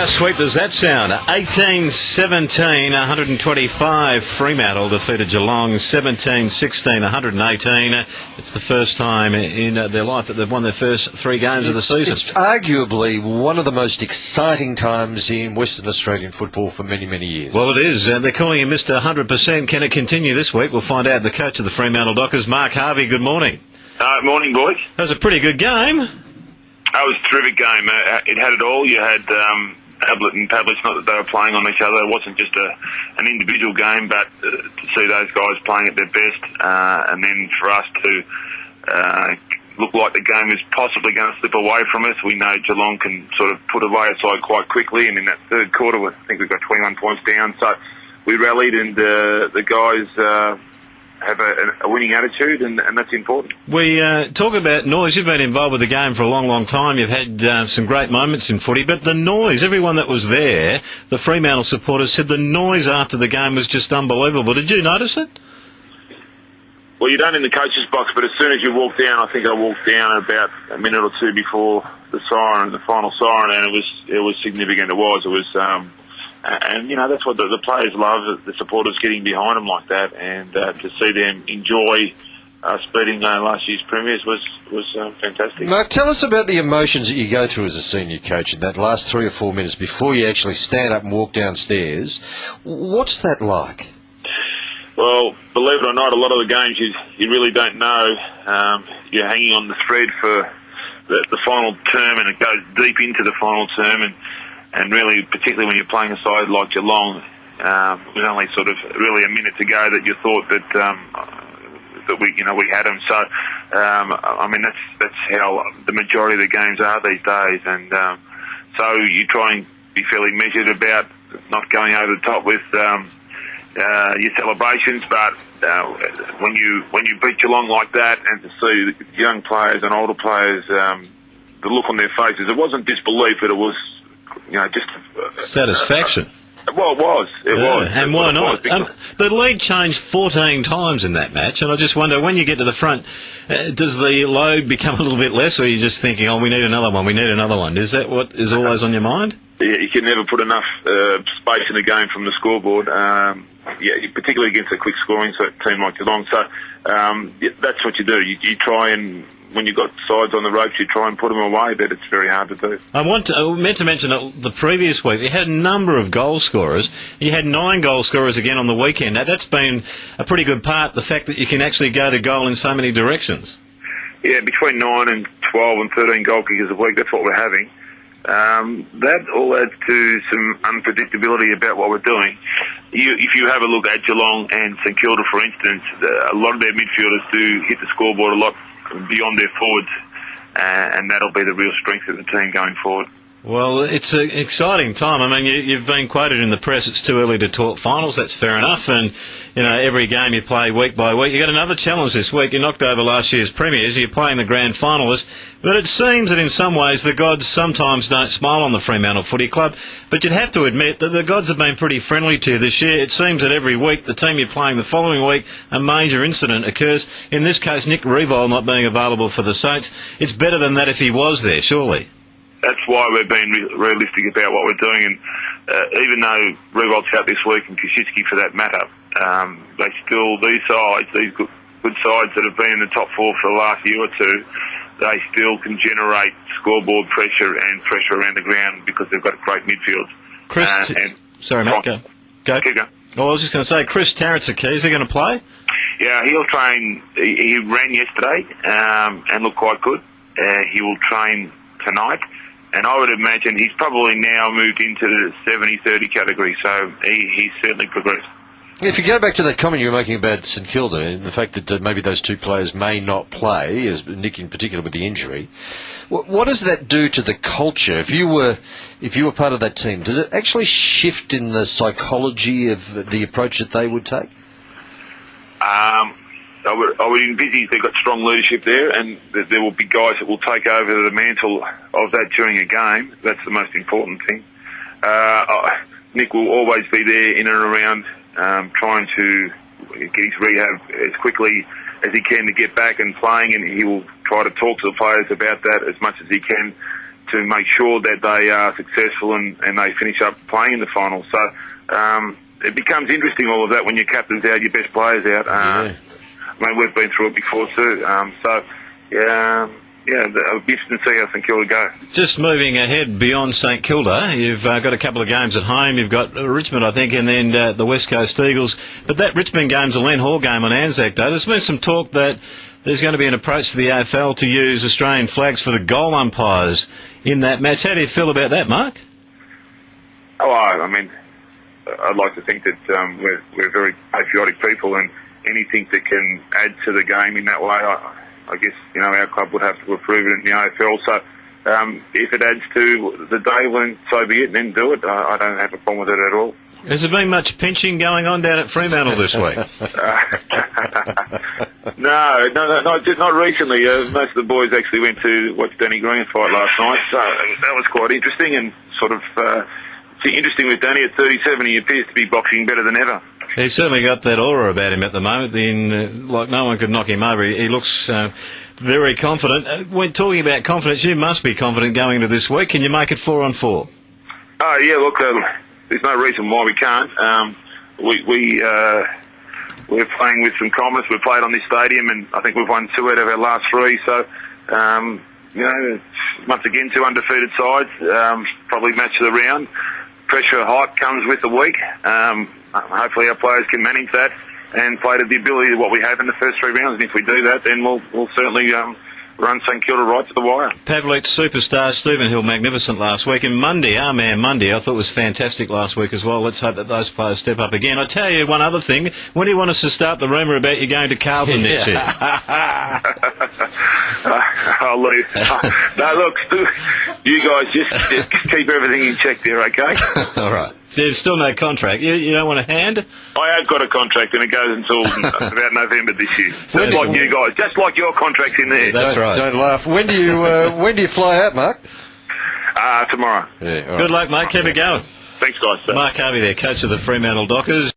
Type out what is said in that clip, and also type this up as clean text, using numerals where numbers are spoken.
How sweet does that sound? 18-17, 125. Fremantle defeated Geelong 17-16, 118. It's the first time in their life that they've won their first three games of the season. It's arguably one of the most exciting times in Western Australian football for many, many years. Well, it is. They're calling him Mr. 100%. Can it continue this week? We'll find out. The coach of the Fremantle Dockers, Mark Harvey. Good morning. Morning, boys. That was a pretty good game. That was a terrific game. It had it all. You had Ablett and Pavlich, not that they were playing on each other. It wasn't just an individual game, but to see those guys playing at their best, and then for us to look like the game is possibly going to slip away from us. We know Geelong can sort of put away a side quite quickly, and in that third quarter, I think we got 21 points down. So we rallied, and the guys have a winning attitude, and that's important. We talk about noise. You've been involved with the game for a long, long time. You've had some great moments in footy, but the noise, everyone that was there, the Fremantle supporters said the noise after the game was just unbelievable. Did you notice it? Well, you don't in the coach's box, but as soon as you walk down, I think I walked down about a minute or two before the final siren, and it was significant. It was. And, you know, that's what the players love, the supporters getting behind them like that, and to see them enjoy us beating last year's premiers was fantastic. Mark, tell us about the emotions that you go through as a senior coach in that last 3 or 4 minutes before you actually stand up and walk downstairs. What's that like? Well, believe it or not, a lot of the games you really don't know. You're hanging on the thread for the final term, and it goes deep into the final term, and really, particularly when you're playing a side like Geelong, it was only sort of really a minute to go that you thought that we had them. So, I mean, that's how the majority of the games are these days, and so you try and be fairly measured about not going over the top with your celebrations. But when you beat Geelong like that, and to see young players and older players, the look on their faces, it wasn't disbelief, but it was, you know, just satisfaction. Well, it was. It was. And why not? The lead changed 14 times in that match, and I just wonder, when you get to the front, does the load become a little bit less, or are you just thinking, we need another one? Is that what is always on your mind? Yeah, you can never put enough space in the game from the scoreboard, particularly against a quick scoring team like Geelong. So that's what you do. You try and, when you've got sides on the ropes, you try and put them away, but it's very hard to do. I meant to mention that the previous week you had a number of goal scorers. You had 9 goal scorers again on the weekend. Now, that's been a pretty good part, the fact that you can actually go to goal in so many directions. Yeah, between 9 and 12 and 13 goal kickers a week, that's what we're having. That all adds to some unpredictability about what we're doing. If you have a look at Geelong and St Kilda, for instance, a lot of their midfielders do hit the scoreboard a lot beyond their forwards, and that'll be the real strength of the team going forward. Well, it's an exciting time. I mean, you've been quoted in the press, it's too early to talk finals. That's fair enough. And, you know, every game you play week by week. You've got another challenge this week. You knocked over last year's premiers. You're playing the grand finalists. But it seems that in some ways the gods sometimes don't smile on the Fremantle Footy Club. But you'd have to admit that the gods have been pretty friendly to you this year. It seems that every week, the team you're playing the following week, a major incident occurs. In this case, Nick Revol not being available for the Saints. It's better than that if he was there, surely. That's why we're being realistic about what we're doing, and even though Revolt's out this week, and Koschitzky for that matter, they still, these good sides that have been in the top 4 for the last year or two, they still can generate scoreboard pressure and pressure around the ground because they've got great midfields. Sorry, Matt, go. Keep going. Well, I was just going to say, Chris Tarrant's-a-key. Is he going to play? Yeah, he'll train. He ran yesterday and looked quite good. He will train tonight. And I would imagine he's probably now moved into the 70-30 category, so he's certainly progressed. If you go back to that comment you were making about St Kilda, and the fact that maybe those 2 players may not play, as Nick in particular with the injury, what does that do to the culture? If you were part of that team, does it actually shift in the psychology of the approach that they would take? I would envisage they've got strong leadership there, and there will be guys that will take over the mantle of that during a game. That's the most important thing. Nick will always be there in and around, trying to get his rehab as quickly as he can to get back and playing, and he will try to talk to the players about that as much as he can to make sure that they are successful and they finish up playing in the final. So it becomes interesting, all of that, when your captain's out, your best players out. I mean, we've been through it before too. It'll be interesting to see how St Kilda go. Just moving ahead beyond St Kilda, you've got a couple of games at home. You've got Richmond, I think, and then the West Coast Eagles. But that Richmond game's a Len Hall game on Anzac Day. There's been some talk that there's going to be an approach to the AFL to use Australian flags for the goal umpires in that match. How do you feel about that, Mark? Oh, I mean, I'd like to think that we're very patriotic people, and anything that can add to the game in that way, I guess, our club would have to approve it in the AFL. So if it adds to the day, well, so be it, then do it. I don't have a problem with it at all. Has there been much pinching going on down at Fremantle this week? No, not recently. Most of the boys actually went to watch Danny Green fight last night, so that was quite interesting, and sort of interesting with Danny at 37. He appears to be boxing better than ever. He's certainly got that aura about him at the moment. Like no one could knock him over. He looks very confident. When talking about confidence, you must be confident going into this week. Can you make it 4-on-4? Oh, yeah, look, there's no reason why we can't. We're playing with some confidence. We've played on this stadium, and I think we've won 2 out of our last 3. So, once again, 2 undefeated sides, probably match of the round. Pressure hype comes with the week. Hopefully our players can manage that and play to the ability of what we have in the first 3 rounds. And if we do that, then we'll certainly run St Kilda right to the wire. Pavlik superstar Stephen Hill, magnificent last week. And Mundy, our man Mundy, I thought was fantastic last week as well. Let's hope that those players step up again. I tell you one other thing. When do you want us to start the rumour about you going to Carlton next year? I'll leave. No, look, you guys just keep everything in check there, okay? All right. So there's still no contract. You don't want a hand? I have got a contract, and it goes until about November this year. Just like you guys, just like your contract's in there. That's right. Don't laugh. When do you fly out, Mark? Tomorrow. Yeah, all right. Good luck, mate. Keep it going. Thanks, guys. Mark Harvey there, coach of the Fremantle Dockers.